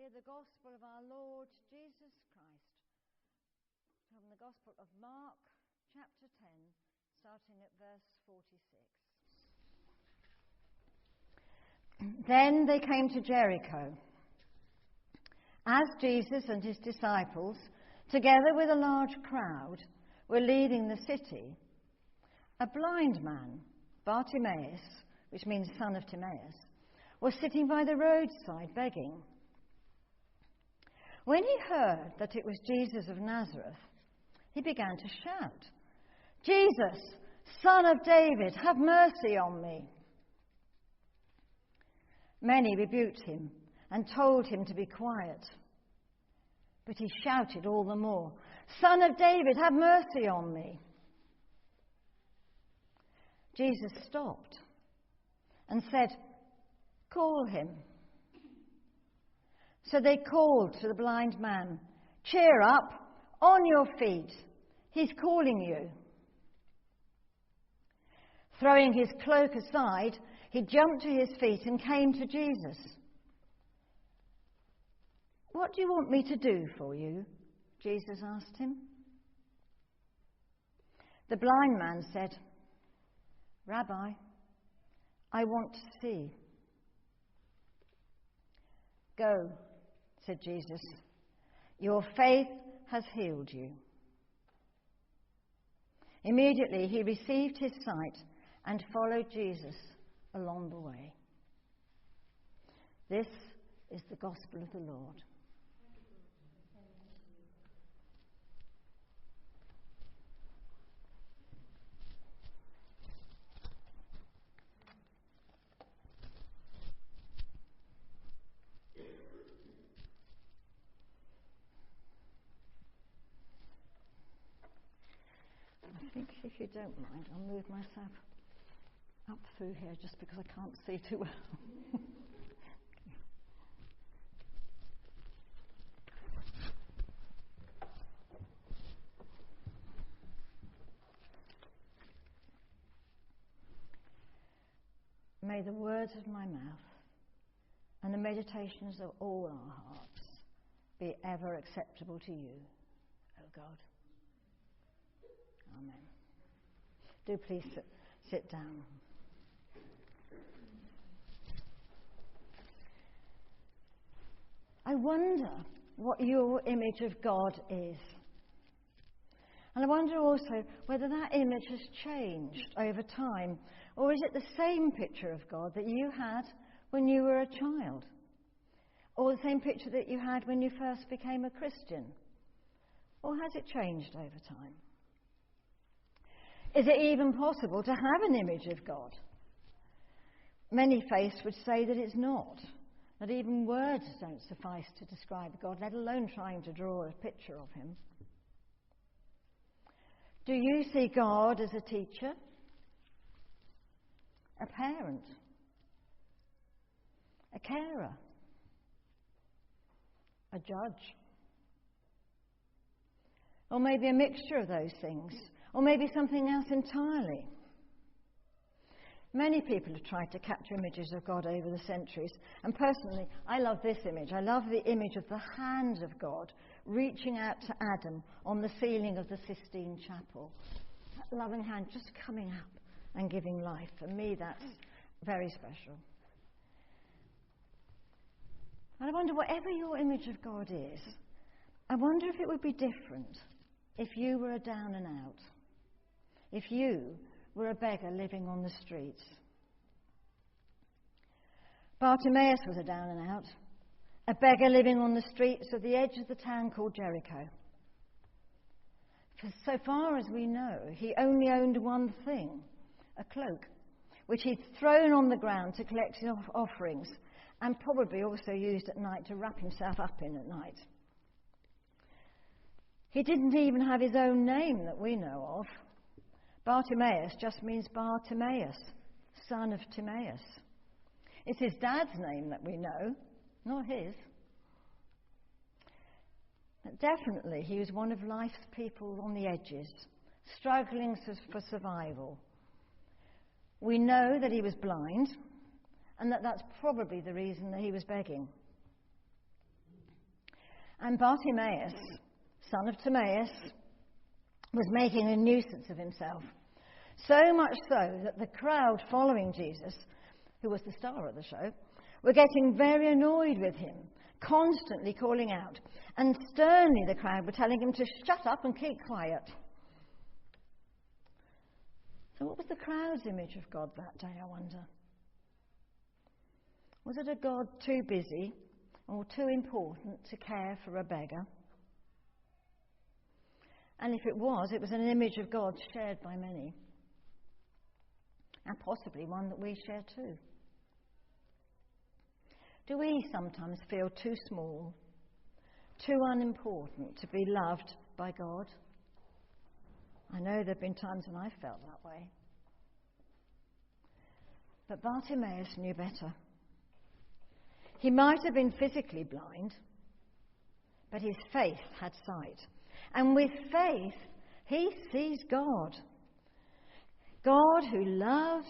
Hear the gospel of our Lord Jesus Christ from the Gospel of Mark, chapter 10, starting at verse 46. Then they came to Jericho. As Jesus and his disciples, together with a large crowd, were leaving the city, a blind man, Bartimaeus, which means son of Timaeus, was sitting by the roadside begging. When he heard that it was Jesus of Nazareth, he began to shout, "Jesus, Son of David, have mercy on me." Many rebuked him and told him to be quiet. But he shouted all the more, "Son of David, have mercy on me." Jesus stopped and said, "Call him." So they called to the blind man, "Cheer up, on your feet, he's calling you." Throwing his cloak aside, he jumped to his feet and came to Jesus. "What do you want me to do for you?" Jesus asked him. The blind man said, "Rabbi, I want to see." "Go," said Jesus, "your faith has healed you." Immediately he received his sight and followed Jesus along the way. This is the gospel of the Lord. I think, if you don't mind, I'll move myself up through here just because I can't see too well. May the words of my mouth and the meditations of all our hearts be ever acceptable to you, O God. Amen. Do please sit down. I wonder what your image of God is. And I wonder also whether that image has changed over time, or is it the same picture of God that you had when you were a child? Or the same picture that you had when you first became a Christian? Or has it changed over time? Is it even possible to have an image of God? Many faiths would say that it's not, that even words don't suffice to describe God, let alone trying to draw a picture of him. Do you see God as a teacher, a parent, a carer, a judge? Or maybe a mixture of those things, or maybe something else entirely? Many people have tried to capture images of God over the centuries, and personally, I love this image. I love the image of the hand of God reaching out to Adam on the ceiling of the Sistine Chapel. That loving hand just coming up and giving life. For me, that's very special. And I wonder, whatever your image of God is, I wonder if it would be different if you were a down and out, if you were a beggar living on the streets. Bartimaeus was a down and out, a beggar living on the streets of the edge of the town called Jericho. For so far as we know, he only owned one thing, a cloak, which he'd thrown on the ground to collect his offerings, and probably also used at night to wrap himself up in at night. He didn't even have his own name that we know of. Bartimaeus just means Bartimaeus, son of Timaeus. It's his dad's name that we know, not his. But definitely he was one of life's people on the edges, struggling for survival. We know that he was blind, and that's probably the reason that he was begging. And Bartimaeus, son of Timaeus, was making a nuisance of himself. So much so that the crowd following Jesus, who was the star of the show, were getting very annoyed with him, constantly calling out. And sternly the crowd were telling him to shut up and keep quiet. So what was the crowd's image of God that day, I wonder? Was it a God too busy or too important to care for a beggar? And if it was an image of God shared by many. And possibly one that we share too. Do we sometimes feel too small, too unimportant to be loved by God? I know there have been times when I've felt that way. But Bartimaeus knew better. He might have been physically blind, but his faith had sight. And with faith, he sees God. God who loves,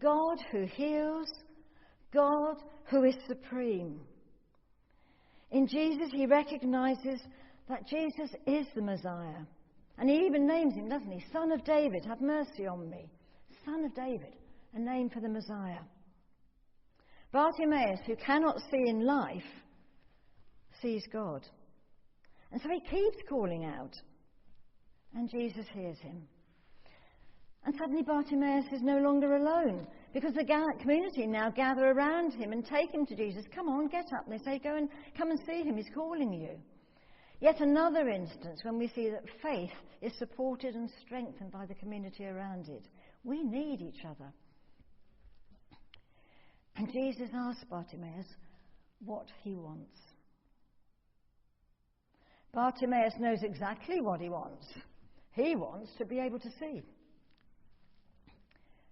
God who heals, God who is supreme. In Jesus, he recognizes that Jesus is the Messiah. And he even names him, doesn't he? Son of David, have mercy on me. Son of David, a name for the Messiah. Bartimaeus, who cannot see in life, sees God. And so he keeps calling out. And Jesus hears him. And suddenly Bartimaeus is no longer alone, because the community now gather around him and take him to Jesus. Come on, get up. They say, go and come and see him. He's calling you. Yet another instance when we see that faith is supported and strengthened by the community around it. We need each other. And Jesus asks Bartimaeus what he wants. Bartimaeus knows exactly what he wants. He wants to be able to see.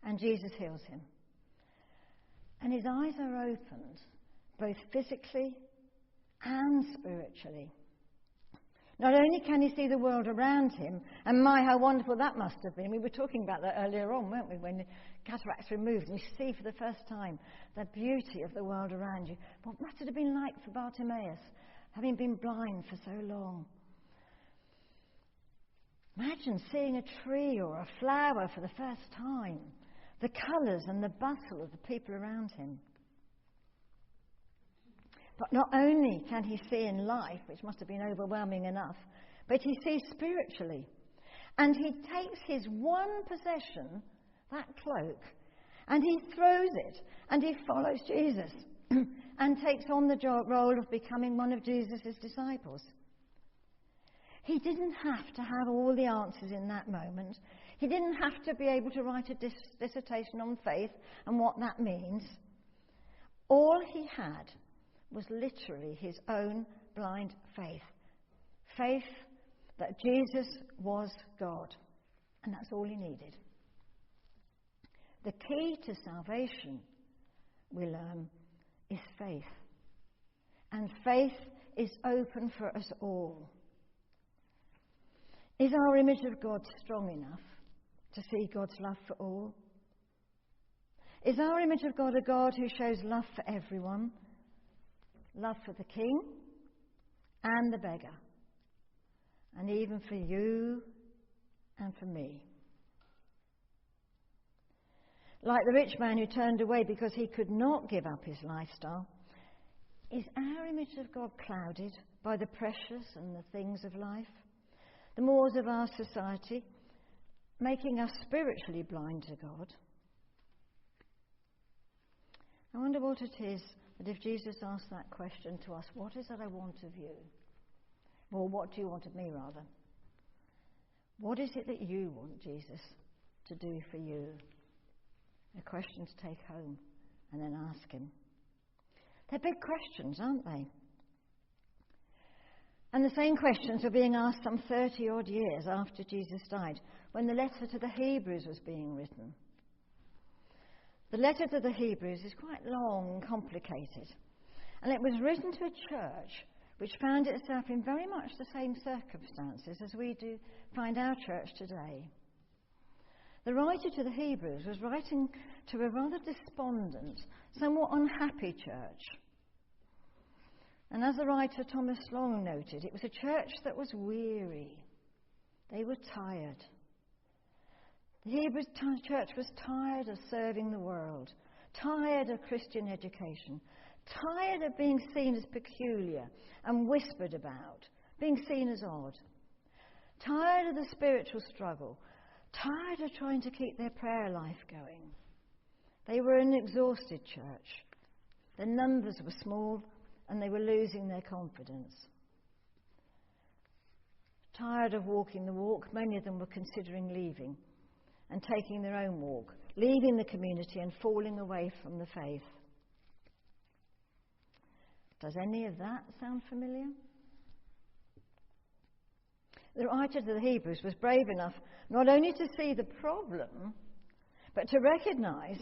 And Jesus heals him. And his eyes are opened, both physically and spiritually. Not only can he see the world around him, and my, how wonderful that must have been. We were talking about that earlier on, weren't we, when the cataracts removed and you see for the first time the beauty of the world around you. What must it have been like for Bartimaeus, having been blind for so long? Imagine seeing a tree or a flower for the first time, the colours and the bustle of the people around him. But not only can he see in life, which must have been overwhelming enough, but he sees spiritually. And he takes his one possession, that cloak, and he throws it, and he follows Jesus, and takes on the role of becoming one of Jesus' disciples. He didn't have to have all the answers in that moment. He didn't have to be able to write a dissertation on faith and what that means. All he had was literally his own blind faith. Faith that Jesus was God. And that's all he needed. The key to salvation, we learn, is faith. And faith is open for us all. Is our image of God strong enough to see God's love for all? Is our image of God a God who shows love for everyone? Love for the king and the beggar, and even for you and for me. Like the rich man who turned away because he could not give up his lifestyle, is our image of God clouded by the pressures and the things of life, the mores of our society, making us spiritually blind to God? I wonder what it is that if Jesus asked that question to us, what is it I want of you? Or what do you want of me, rather? What is it that you want Jesus to do for you? A question to take home and then ask him. They're big questions, aren't they? And the same questions were being asked some 30-odd years after Jesus died, when the letter to the Hebrews was being written. The letter to the Hebrews is quite long and complicated. And it was written to a church which found itself in very much the same circumstances as we do find our church today. The writer to the Hebrews was writing to a rather despondent, somewhat unhappy church. And as the writer Thomas Long noted, it was a church that was weary. They were tired. The Hebrew church was tired of serving the world, tired of Christian education, tired of being seen as peculiar and whispered about, being seen as odd, tired of the spiritual struggle, tired of trying to keep their prayer life going. They were an exhausted church. Their numbers were small and they were losing their confidence. Tired of walking the walk, many of them were considering leaving and taking their own walk, leaving the community and falling away from the faith. Does any of that sound familiar? The writer to the Hebrews was brave enough not only to see the problem, but to recognize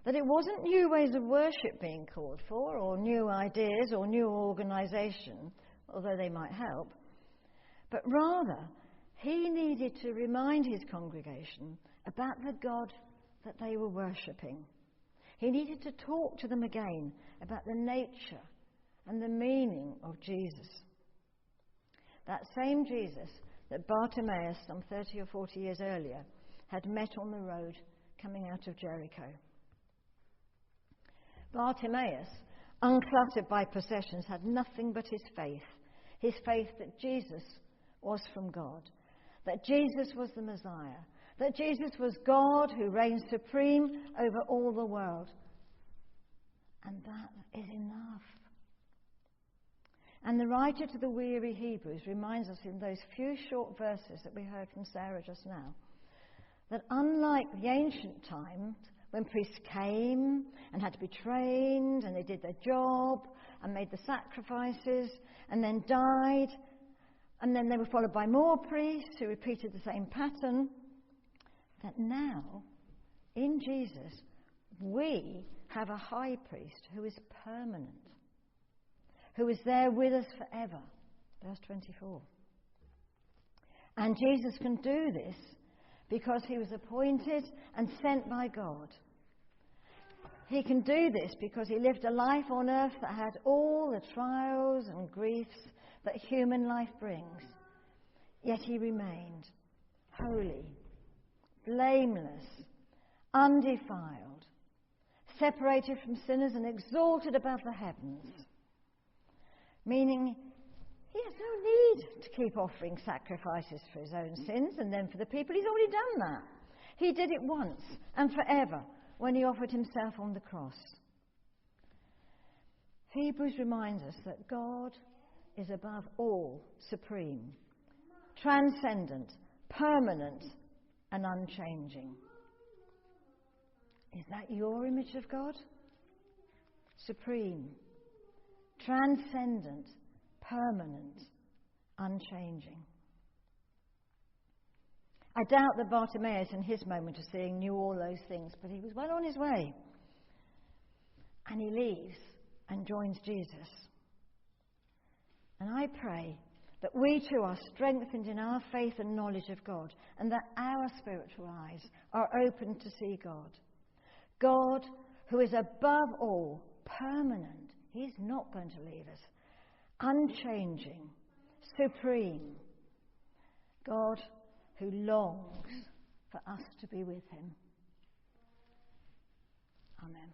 that it wasn't new ways of worship being called for, or new ideas, or new organisation, although they might help, but rather he needed to remind his congregation about the God that they were worshipping. He needed to talk to them again about the nature and the meaning of Jesus. That same Jesus that Bartimaeus, some 30 or 40 years earlier, had met on the road coming out of Jericho. Bartimaeus, uncluttered by possessions, had nothing but his faith that Jesus was from God, that Jesus was the Messiah, that Jesus was God who reigns supreme over all the world. And that is enough. And the writer to the weary Hebrews reminds us in those few short verses that we heard from Sarah just now, that unlike the ancient times, when priests came and had to be trained and they did their job and made the sacrifices and then died, and then they were followed by more priests who repeated the same pattern, that now, in Jesus, we have a high priest who is permanent, who is there with us forever. Verse 24. And Jesus can do this because he was appointed and sent by God. He can do this because he lived a life on earth that had all the trials and griefs that human life brings. Yet he remained holy, blameless, undefiled, separated from sinners and exalted above the heavens. Meaning, he has no need to keep offering sacrifices for his own sins and then for the people. He's already done that. He did it once and forever when he offered himself on the cross. Hebrews reminds us that God is above all supreme, transcendent, permanent, and unchanging. Is that your image of God? Supreme, transcendent, permanent, unchanging. I doubt that Bartimaeus in his moment of seeing knew all those things, but he was well on his way. And he leaves and joins Jesus. And I pray that we too are strengthened in our faith and knowledge of God, and that our spiritual eyes are open to see God. God who is above all, permanent. He's not going to leave us. Unchanging, supreme. God who longs for us to be with him. Amen.